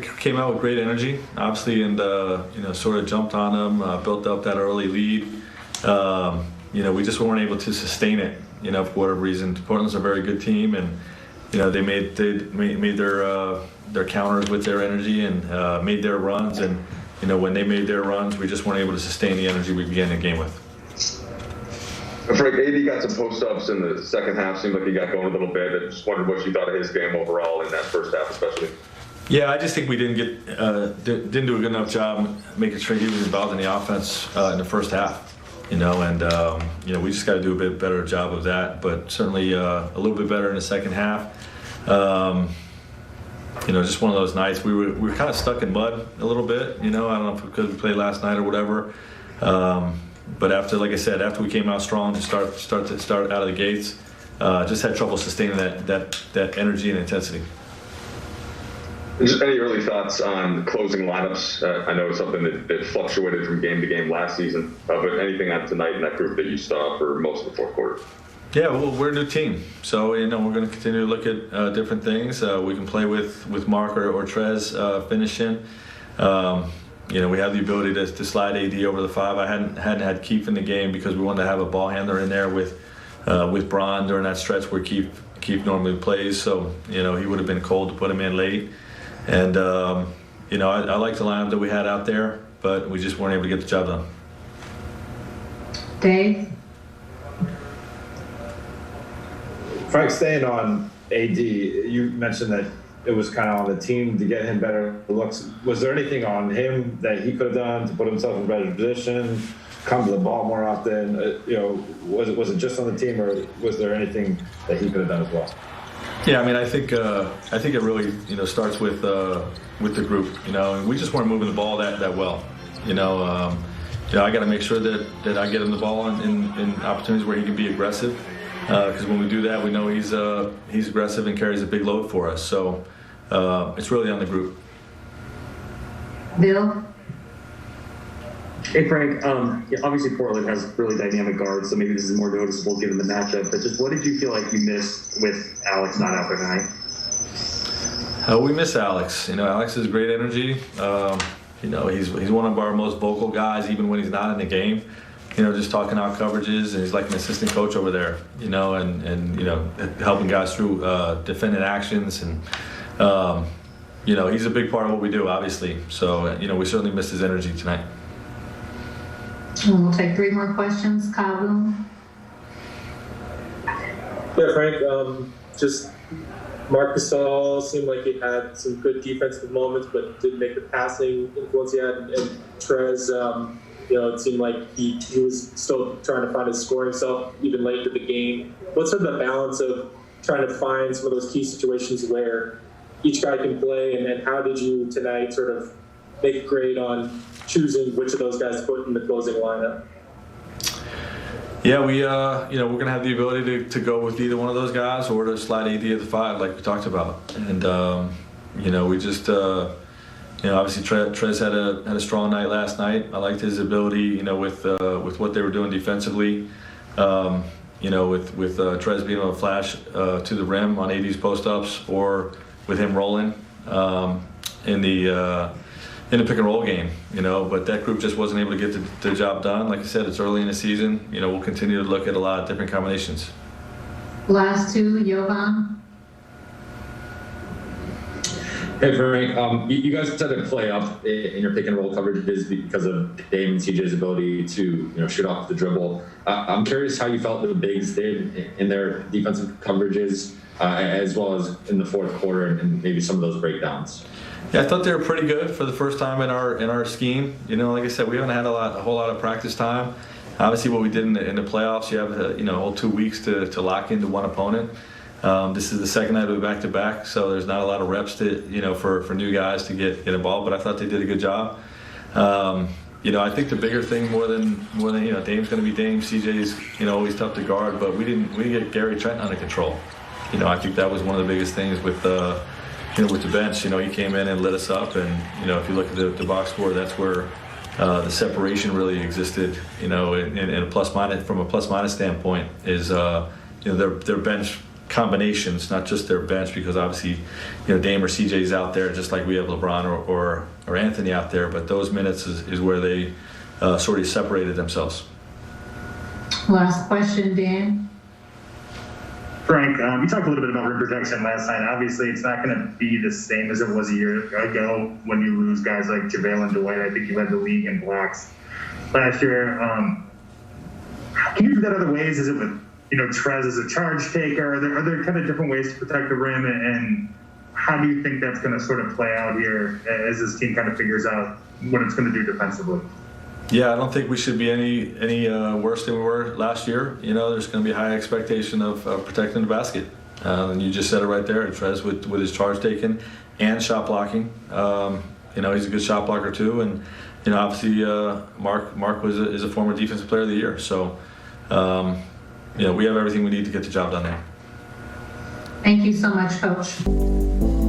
we came out with great energy, obviously, and sort of jumped on them, built up that early lead. We just weren't able to sustain it, for whatever reason. Portland's a very good team, and they made their counters with their energy and made their runs. And when they made their runs, we just weren't able to sustain the energy we began the game with. Frank, AD got some post-ups in the second half. Seemed like he got going a little bit. I just wondered what you thought of his game overall in that first half, especially. Yeah, I just think we didn't do a good enough job making sure he was involved in the offense in the first half. We just got to do a bit better job of that. But certainly a little bit better in the second half. Just one of those nights we were kind of stuck in mud a little bit. I don't know if because we played last night or whatever. But after we came out strong to start out of the gates, just had trouble sustaining that energy and intensity. Just any early thoughts on closing lineups? I know it's something that fluctuated from game to game last season, but anything on tonight in that group that you saw for most of the fourth quarter? Yeah, well, we're a new team, so we're going to continue to look at different things. We can play with Mark or Trez finishing. We have the ability to slide AD over the 5. I hadn't had Keith in the game because we wanted to have a ball handler in there with Braun during that stretch where Keith normally plays. So he would have been cold to put him in late. And I like the lineup that we had out there, but we just weren't able to get the job done. Dave? Frank, staying on AD, you mentioned that it was kind of on the team to get him better looks. Was there anything on him that he could have done to put himself in a better position, come to the ball more often? Was it just on the team, or was there anything that he could have done as well? Yeah, I think it really starts with the group. And we just weren't moving the ball that well. I got to make sure that I get him the ball in opportunities where he can be aggressive. Because when we do that, we know he's aggressive and carries a big load for us. So it's really on the group. Bill? Hey, Frank. Obviously, Portland has really dynamic guards, so maybe this is more noticeable given the matchup. But just what did you feel like you missed with Alex not out there tonight? We miss Alex. Alex has great energy. He's one of our most vocal guys, even when he's not in the game. Just talking out coverages, and he's like an assistant coach over there, and helping guys through defending actions, and he's a big part of what we do, obviously. So we certainly missed his energy tonight. We'll take 3 more questions. Kyle Bloom. Yeah, Frank. Just Marc Gasol seemed like he had some good defensive moments, but didn't make the passing influence he had. And Trez, it seemed like he was still trying to find his scoring self even late in the game. What's sort of the balance of trying to find some of those key situations where each guy can play, and how did you tonight sort of make a grade on choosing which of those guys to put in the closing lineup? Yeah, we're going to have the ability to go with either one of those guys or to slide AD at the 5 like we talked about. And, we just, obviously Trez had a strong night last night. I liked his ability, with what they were doing defensively. With Trez being able to flash to the rim on AD's post-ups, or with him rolling in the pick and roll game, but that group just wasn't able to get the job done. Like I said, it's early in the season. We'll continue to look at a lot of different combinations. Last 2, Jovan. Hey, Frank, you guys had to play up in your pick and roll coverages because of Dame and CJ's ability to shoot off the dribble. I'm curious how you felt the bigs did in their defensive coverages, as well as in the fourth quarter, and maybe some of those breakdowns. Yeah, I thought they were pretty good for the first time in our scheme. Like I said, we haven't had a whole lot of practice time. Obviously, what we did in the playoffs, you have a whole 2 weeks to lock into one opponent. This is the second night of the back-to-back, so there's not a lot of reps for new guys to get involved. But I thought they did a good job. I think the bigger thing more than Dame's going to be Dame. CJ's always tough to guard, but we didn't get Gary Trent under control. I think that was one of the biggest things with the bench. He came in and lit us up, and if you look at the box score, that's where the separation really existed. And a plus minus from a plus minus standpoint is their bench combinations, not just their bench, because obviously, Dame or CJ's out there, just like we have LeBron or Anthony out there. But those minutes is where they sort of separated themselves. Last question, Dan. Frank, you talked a little bit about rim protection last night. Obviously, it's not going to be the same as it was a year ago when you lose guys like JaVale and Dwight. I think you led the league in blocks last year. Can you do that other ways? Is it with, Trez as a charge taker? Are there kind of different ways to protect the rim? And how do you think that's going to sort of play out here as this team kind of figures out what it's going to do defensively? Yeah, I don't think we should be any worse than we were last year. There's going to be a high expectation of protecting the basket. And you just said it right there. Trez with his charge taking and shot blocking. He's a good shot blocker too. And obviously Mark is a former defensive player of the year. So we have everything we need to get the job done there. Thank you so much, Coach.